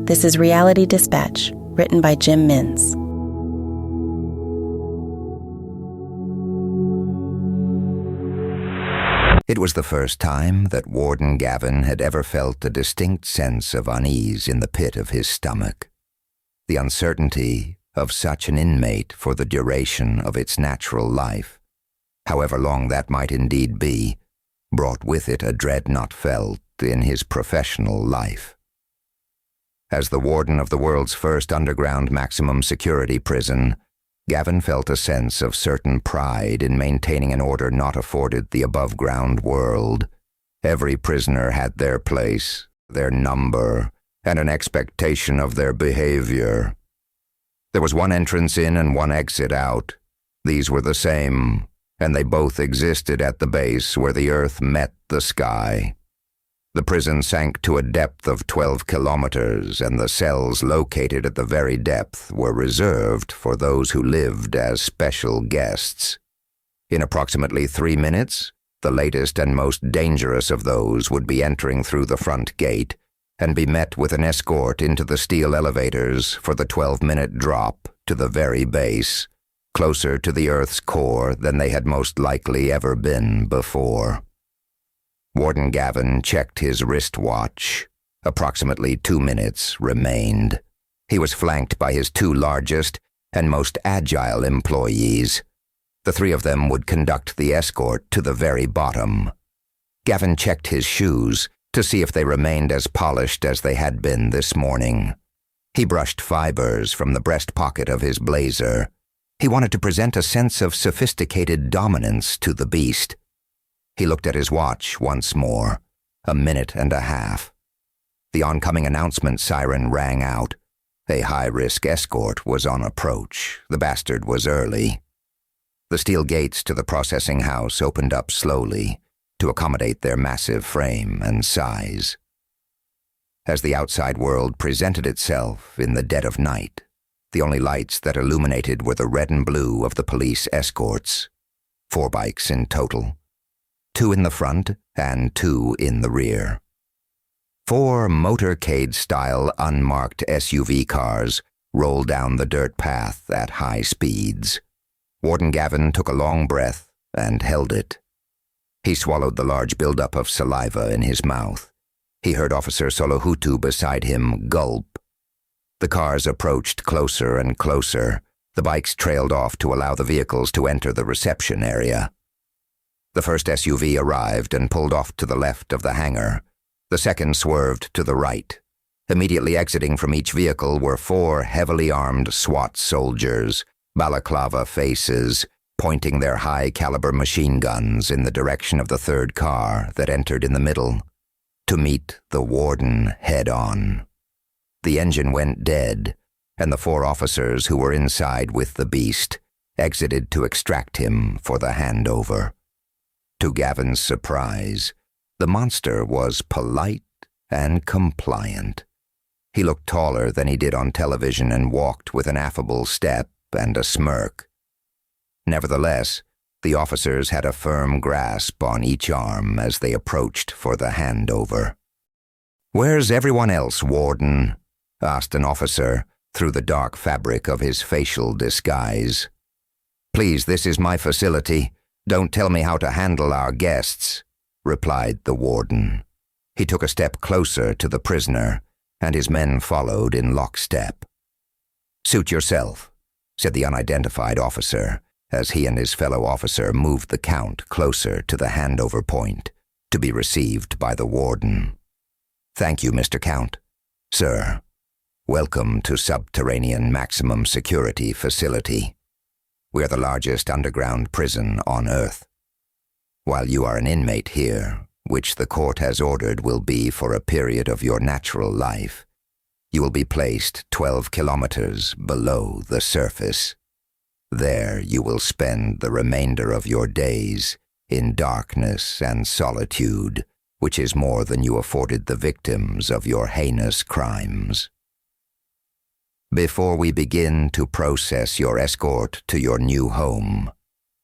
This is Reality Dispatch, written by Jim Mintz. It was the first time that Warden Gavin had ever felt a distinct sense of unease in the pit of his stomach. The uncertainty of such an inmate for the duration of its natural life, however long that might indeed be, brought with it a dread not felt in his professional life. As the warden of the world's first underground maximum security prison, Gavin felt a sense of certain pride in maintaining an order not afforded the above-ground world. Every prisoner had their place, their number, and an expectation of their behavior. There was one entrance in and one exit out. These were the same, and they both existed at the base where the earth met the sky. The prison sank to a depth of 12 kilometers, and the cells located at the very depth were reserved for those who lived as special guests. In approximately 3 minutes, the latest and most dangerous of those would be entering through the front gate and be met with an escort into the steel elevators for the 12-minute drop to the very base, closer to the Earth's core than they had most likely ever been before. Warden Gavin checked his wristwatch. Approximately 2 minutes remained. He was flanked by his two largest and most agile employees. The three of them would conduct the escort to the very bottom. Gavin checked his shoes to see if they remained as polished as they had been this morning. He brushed fibers from the breast pocket of his blazer. He wanted to present a sense of sophisticated dominance to the beast. He looked at his watch once more. 1.5 minutes. The oncoming announcement siren rang out. A high-risk escort was on approach. The bastard was early. The steel gates to the processing house opened up slowly to accommodate their massive frame and size. As the outside world presented itself in the dead of night, the only lights that illuminated were the red and blue of the police escorts. 4 bikes in total. 2 in the front and 2 in the rear. 4 motorcade-style unmarked SUV cars rolled down the dirt path at high speeds. Warden Gavin took a long breath and held it. He swallowed the large buildup of saliva in his mouth. He heard Officer Solohutu beside him gulp. The cars approached closer and closer. The bikes trailed off to allow the vehicles to enter the reception area. The first SUV arrived and pulled off to the left of the hangar. The second swerved to the right. Immediately exiting from each vehicle were 4 heavily armed SWAT soldiers, balaclava faces, pointing their high-caliber machine guns in the direction of the third car that entered in the middle, to meet the warden head-on. The engine went dead, and the 4 officers who were inside with the beast exited to extract him for the handover. To Gavin's surprise, the monster was polite and compliant. He looked taller than he did on television and walked with an affable step and a smirk. Nevertheless, the officers had a firm grasp on each arm as they approached for the handover. "Where's everyone else, Warden?" asked an officer through the dark fabric of his facial disguise. "Please, this is my facility. Don't tell me how to handle our guests," replied the warden. He took a step closer to the prisoner, and his men followed in lockstep. "Suit yourself," said the unidentified officer, as he and his fellow officer moved the count closer to the handover point to be received by the warden. "Thank you, Mr. Count. Sir, welcome to Subterranean Maximum Security Facility. We are the largest underground prison on Earth. While you are an inmate here, which the court has ordered will be for a period of your natural life, you will be placed 12 kilometers below the surface. There you will spend the remainder of your days in darkness and solitude, which is more than you afforded the victims of your heinous crimes. Before we begin to process your escort to your new home,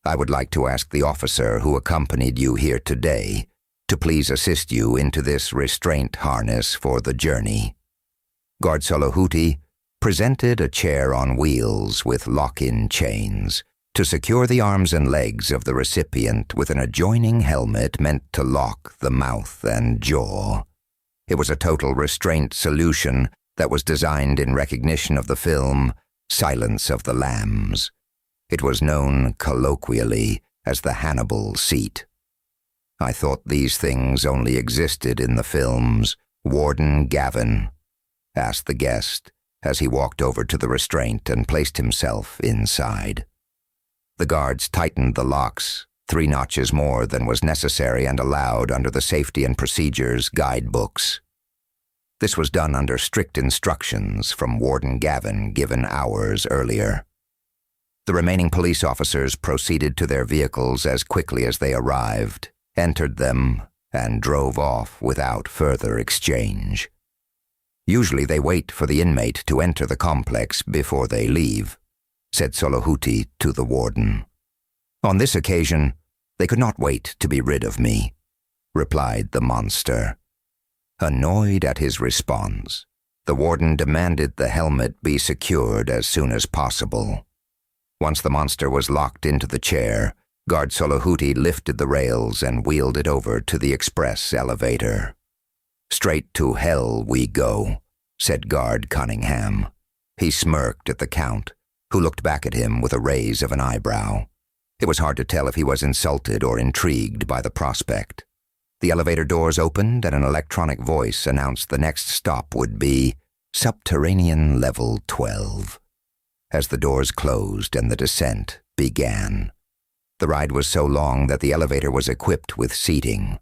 I would like to ask the officer who accompanied you here today to please assist you into this restraint harness for the journey. Guard Solohuti presented a chair on wheels with lock-in chains to secure the arms and legs of the recipient with an adjoining helmet meant to lock the mouth and jaw. It was a total restraint solution that was designed in recognition of the film Silence of the Lambs. It was known colloquially as the Hannibal seat. I thought these things only existed in the films Warden Gavin, asked the guest as he walked over to the restraint and placed himself inside. The guards tightened the locks 3 notches more than was necessary and allowed under the Safety and Procedures guidebooks. This was done under strict instructions from Warden Gavin given hours earlier. The remaining police officers proceeded to their vehicles as quickly as they arrived, entered them, and drove off without further exchange. Usually they wait for the inmate to enter the complex before they leave, said Solohuti to the warden. On this occasion, they could not wait to be rid of me, replied the monster. Annoyed at his response, the warden demanded the helmet be secured as soon as possible. Once the monster was locked into the chair, Guard Solohuti lifted the rails and wheeled it over to the express elevator. Straight to hell we go, said Guard Cunningham. He smirked at the Count, who looked back at him with a raise of an eyebrow. It was hard to tell if he was insulted or intrigued by the prospect. The elevator doors opened and an electronic voice announced the next stop would be Subterranean Level 12. As the doors closed and the descent began. The ride was so long that the elevator was equipped with seating.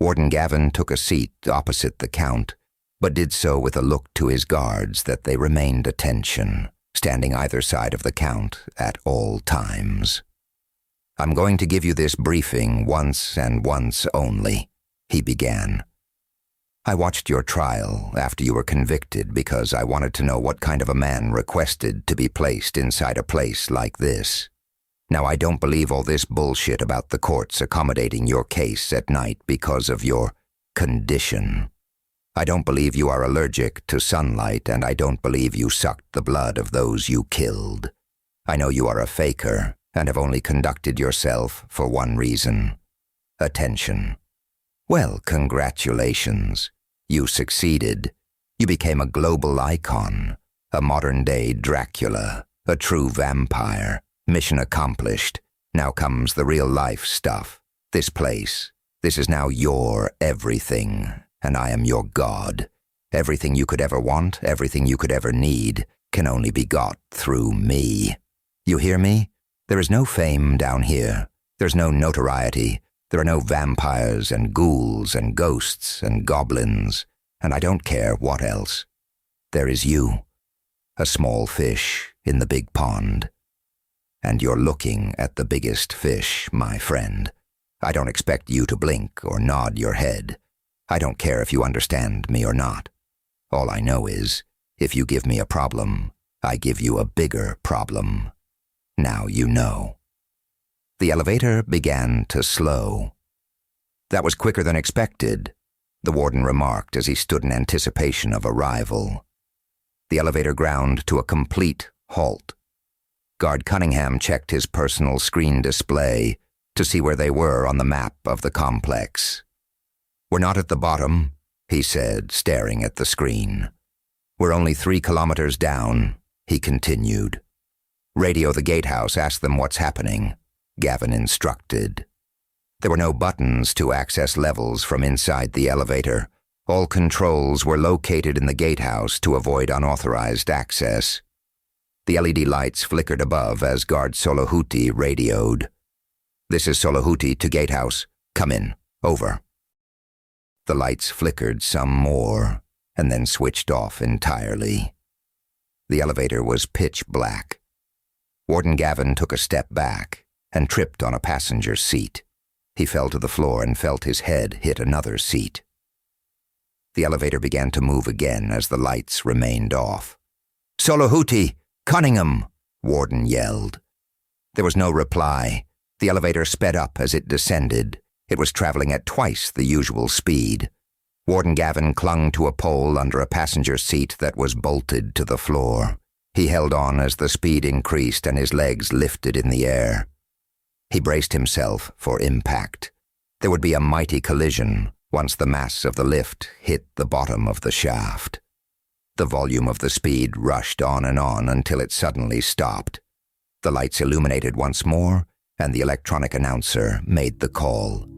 Warden Gavin took a seat opposite the Count, but did so with a look to his guards that they remained attention, standing either side of the Count at all times. I'm going to give you this briefing once and once only, he began. I watched your trial after you were convicted because I wanted to know what kind of a man requested to be placed inside a place like this. Now, I don't believe all this bullshit about the courts accommodating your case at night because of your condition. I don't believe you are allergic to sunlight, and I don't believe you sucked the blood of those you killed. I know you are a faker and have only conducted yourself for one reason: attention. Well, congratulations. You succeeded. You became a global icon, a modern-day Dracula, a true vampire. Mission accomplished. Now comes the real-life stuff. This place. This is now your everything, and I am your god. Everything you could ever want, everything you could ever need, can only be got through me. You hear me? There is no fame down here. There's no notoriety. There are no vampires and ghouls and ghosts and goblins, and I don't care what else. There is you, a small fish in the big pond. And you're looking at the biggest fish, my friend. I don't expect you to blink or nod your head. I don't care if you understand me or not. All I know is, if you give me a problem, I give you a bigger problem. Now you know. The elevator began to slow. That was quicker than expected, the warden remarked as he stood in anticipation of arrival. The elevator ground to a complete halt. Guard Cunningham checked his personal screen display to see where they were on the map of the complex. We're not at the bottom, he said, staring at the screen. We're only 3 kilometers down, he continued. Radio the gatehouse, ask them what's happening, Gavin instructed. There were no buttons to access levels from inside the elevator. All controls were located in the gatehouse to avoid unauthorized access. The LED lights flickered above as Guard Solohuti radioed. This is Solohuti to gatehouse. Come in. Over. The lights flickered some more and then switched off entirely. The elevator was pitch black. Warden Gavin took a step back and tripped on a passenger seat. He fell to the floor and felt his head hit another seat. The elevator began to move again as the lights remained off. Solohuti! Cunningham! Warden yelled. There was no reply. The elevator sped up as it descended. It was traveling at twice the usual speed. Warden Gavin clung to a pole under a passenger seat that was bolted to the floor. He held on as the speed increased and his legs lifted in the air. He braced himself for impact. There would be a mighty collision once the mass of the lift hit the bottom of the shaft. The volume of the speed rushed on until it suddenly stopped. The lights illuminated once more, and the electronic announcer made the call.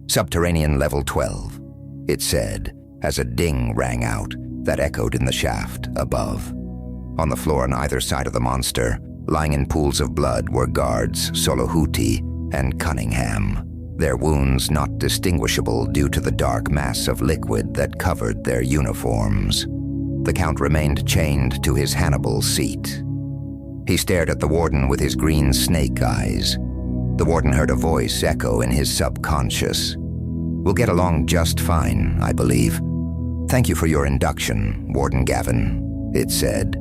"Subterranean level 12, it said, as a ding rang out that echoed in the shaft above. On the floor on either side of the monster, lying in pools of blood, were guards Solohuti and Cunningham, their wounds not distinguishable due to the dark mass of liquid that covered their uniforms. The Count remained chained to his Hannibal seat. He stared at the warden with his green snake eyes. The warden heard a voice echo in his subconscious. "We'll get along just fine, I believe. Thank you for your induction, Warden Gavin," it said.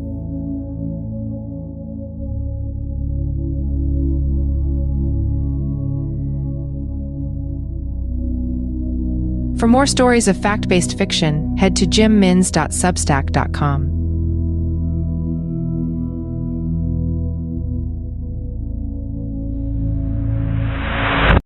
For more stories of fact-based fiction, head to jimmins.substack.com.